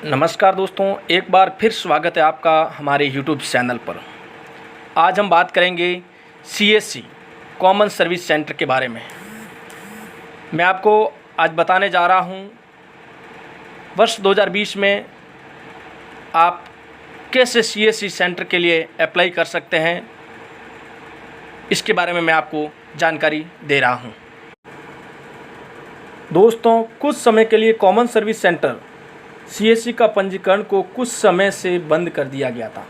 नमस्कार दोस्तों, एक बार फिर स्वागत है आपका हमारे YouTube चैनल पर। आज हम बात करेंगे CSC कॉमन सर्विस सेंटर के बारे में। मैं आपको आज बताने जा रहा हूं वर्ष 2020 में आप कैसे CSC सेंटर के लिए अप्लाई कर सकते हैं, इसके बारे में मैं आपको जानकारी दे रहा हूं। दोस्तों, कुछ समय के लिए कॉमन सर्विस सेंटर CSC का पंजीकरण को कुछ समय से बंद कर दिया गया था,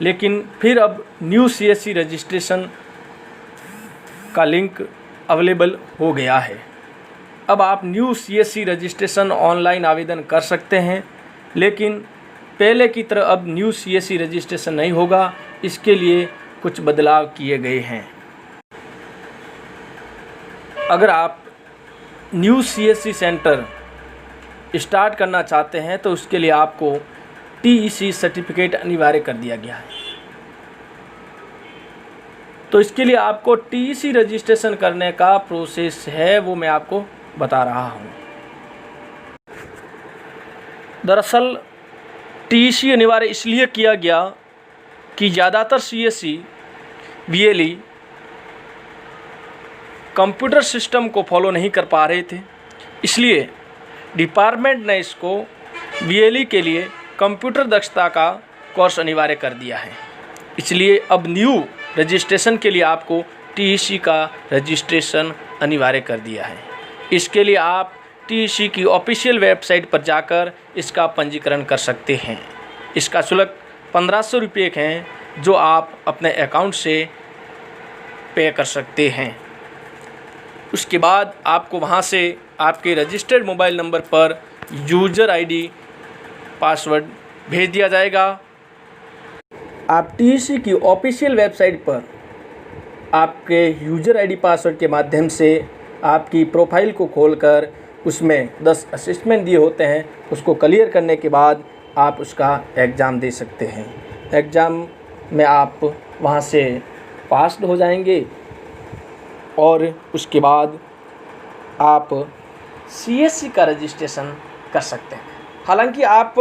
लेकिन फिर अब न्यू CSC रजिस्ट्रेशन का लिंक अवेलेबल हो गया है। अब आप न्यू CSC रजिस्ट्रेशन ऑनलाइन आवेदन कर सकते हैं, लेकिन पहले की तरह अब न्यू CSC रजिस्ट्रेशन नहीं होगा। इसके लिए कुछ बदलाव किए गए हैं। अगर आप न्यू CSC सेंटर स्टार्ट करना चाहते हैं तो उसके लिए आपको TEC सर्टिफिकेट अनिवार्य कर दिया गया है। तो इसके लिए आपको TEC रजिस्ट्रेशन करने का प्रोसेस है, वो मैं आपको बता रहा हूँ। दरअसल TEC अनिवार्य इसलिए किया गया कि ज़्यादातर CSC VLE कंप्यूटर सिस्टम को फॉलो नहीं कर पा रहे थे, इसलिए डिपार्टमेंट ने इसको VLE के लिए कंप्यूटर दक्षता का कोर्स अनिवार्य कर दिया है। इसलिए अब न्यू रजिस्ट्रेशन के लिए आपको TEC का रजिस्ट्रेशन अनिवार्य कर दिया है। इसके लिए आप TEC की ऑफिशियल वेबसाइट पर जाकर इसका पंजीकरण कर सकते हैं। इसका शुल्क 1500 रुपये है, जो आप अपने अकाउंट से पे कर सकते हैं। उसके बाद आपको वहां से आपके रजिस्टर्ड मोबाइल नंबर पर यूज़र ID पासवर्ड भेज दिया जाएगा। आप TEC की ऑफिशियल वेबसाइट पर आपके यूज़र ID पासवर्ड के माध्यम से आपकी प्रोफाइल को खोलकर उसमें 10 असेसमेंट दिए होते हैं, उसको क्लियर करने के बाद आप उसका एग्ज़ाम दे सकते हैं। एग्ज़ाम में आप वहां से पास हो जाएंगे और उसके बाद आप CSC का रजिस्ट्रेशन कर सकते हैं। हालांकि आप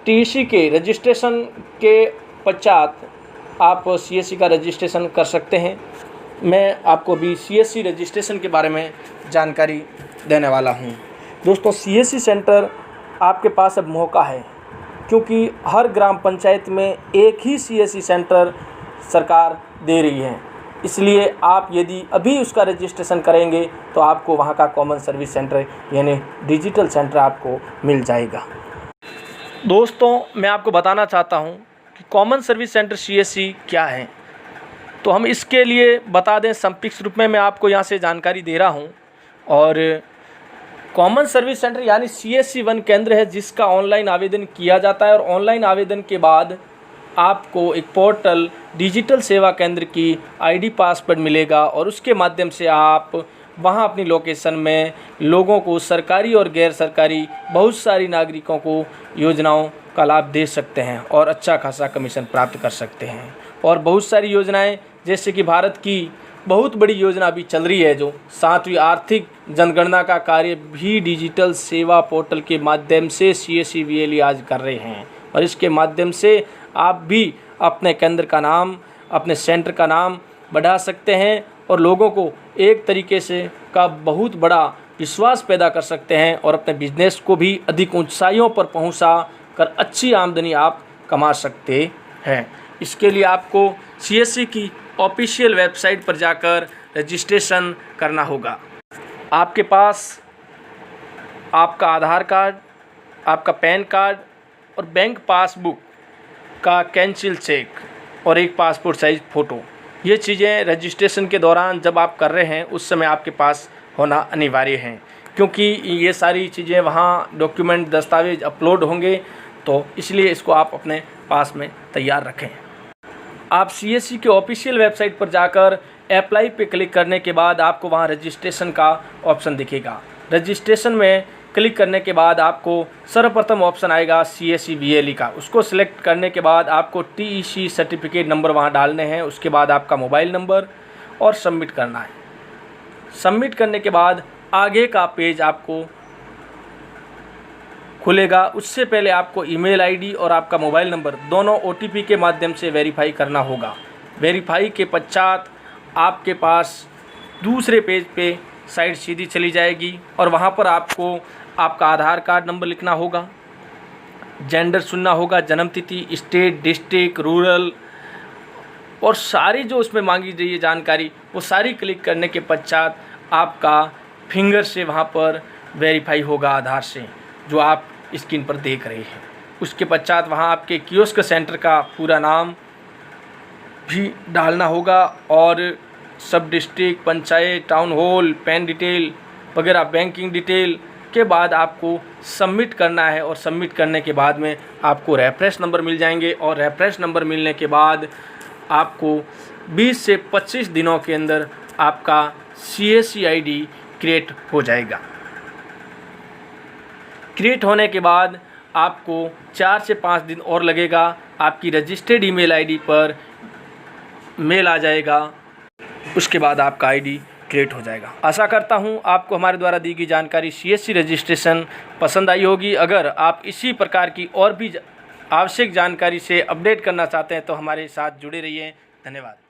TEC के रजिस्ट्रेशन के पश्चात आप CSC का रजिस्ट्रेशन कर सकते हैं। मैं आपको भी CSC रजिस्ट्रेशन के बारे में जानकारी देने वाला हूं। दोस्तों, CSC सेंटर आपके पास अब मौका है, क्योंकि हर ग्राम पंचायत में एक ही CSC सेंटर सरकार दे रही है। इसलिए आप यदि अभी उसका रजिस्ट्रेशन करेंगे तो आपको वहाँ का कॉमन सर्विस सेंटर यानी डिजिटल सेंटर आपको मिल जाएगा। दोस्तों, मैं आपको बताना चाहता हूँ कि कॉमन सर्विस सेंटर CSC क्या है। तो हम इसके लिए बता दें, संक्षिप्त रूप में मैं आपको यहाँ से जानकारी दे रहा हूँ। और कॉमन सर्विस सेंटर यानी CSC 1 केंद्र है, जिसका ऑनलाइन आवेदन किया जाता है। और ऑनलाइन आवेदन के बाद आपको एक पोर्टल डिजिटल सेवा केंद्र की ID पासवर्ड मिलेगा, और उसके माध्यम से आप वहां अपनी लोकेशन में लोगों को, सरकारी और गैर सरकारी बहुत सारी नागरिकों को योजनाओं का लाभ दे सकते हैं और अच्छा खासा कमीशन प्राप्त कर सकते हैं। और बहुत सारी योजनाएं, जैसे कि भारत की बहुत बड़ी योजना अभी चल रही है, जो 7वीं आर्थिक जनगणना का कार्य भी डिजिटल सेवा पोर्टल के माध्यम से CSC VLE आज कर रहे हैं। और इसके माध्यम से आप भी अपने केंद्र का नाम, अपने सेंटर का नाम बढ़ा सकते हैं और लोगों को एक तरीके से का बहुत बड़ा विश्वास पैदा कर सकते हैं, और अपने बिजनेस को भी अधिक ऊंचाइयों पर पहुंचा कर अच्छी आमदनी आप कमा सकते हैं। इसके लिए आपको CSC की ऑफिशियल वेबसाइट पर जाकर रजिस्ट्रेशन करना होगा। आपके पास आपका आधार कार्ड, आपका पैन कार्ड और बैंक पासबुक का कैंसिल चेक और एक पासपोर्ट साइज़ फ़ोटो, ये चीज़ें रजिस्ट्रेशन के दौरान जब आप कर रहे हैं उस समय आपके पास होना अनिवार्य है, क्योंकि ये सारी चीज़ें वहाँ डॉक्यूमेंट, दस्तावेज अपलोड होंगे। तो इसलिए इसको आप अपने पास में तैयार रखें। आप CSC के ऑफिशियल वेबसाइट पर जाकर अप्लाई पे क्लिक करने के बाद आपको वहाँ रजिस्ट्रेशन का ऑप्शन दिखेगा। रजिस्ट्रेशन में क्लिक करने के बाद आपको सर्वप्रथम ऑप्शन आएगा CSC VLE का। उसको सिलेक्ट करने के बाद आपको TEC सर्टिफिकेट नंबर वहाँ डालने हैं। उसके बाद आपका मोबाइल नंबर और सबमिट करना है। सबमिट करने के बाद आगे का पेज आपको खुलेगा उससे पहले आपको ईमेल आईडी और आपका मोबाइल नंबर दोनों OTP के माध्यम से वेरीफाई करना होगा। वेरीफाई के पश्चात आपके पास दूसरे पेज पे साइट सीधी चली जाएगी और वहाँ पर आपको आपका आधार कार्ड नंबर लिखना होगा, जेंडर चुनना होगा, जन्म तिथि, स्टेट, डिस्ट्रिक्ट, रूरल और सारी जो उसमें मांगी गई है जानकारी वो सारी क्लिक करने के पश्चात आपका फिंगर से वहाँ पर वेरीफाई होगा आधार से, जो आप स्क्रीन पर देख रहे हैं। उसके पश्चात वहाँ आपके कियोस्क सेंटर का पूरा नाम भी डालना होगा और सब district, panchayat, town hall, pan detail वगैरह, बैंकिंग डिटेल के बाद आपको सबमिट करना है और सबमिट करने के बाद में आपको रेफरेंस नंबर मिल जाएंगे और रेफरेंस नंबर मिलने के बाद आपको 20 से 25 दिनों के अंदर आपका CSC ID क्रिएट हो जाएगा। क्रिएट होने के बाद आपको 4 से 5 दिन और लगेगा, आपकी रजिस्टर्ड ईमेल ID पर मेल आ जाएगा, उसके बाद आपका ID क्रिएट हो जाएगा। आशा करता हूं आपको हमारे द्वारा दी गई जानकारी CSC रजिस्ट्रेशन पसंद आई होगी। अगर आप इसी प्रकार की और भी आवश्यक जानकारी से अपडेट करना चाहते हैं तो हमारे साथ जुड़े रहिए। धन्यवाद।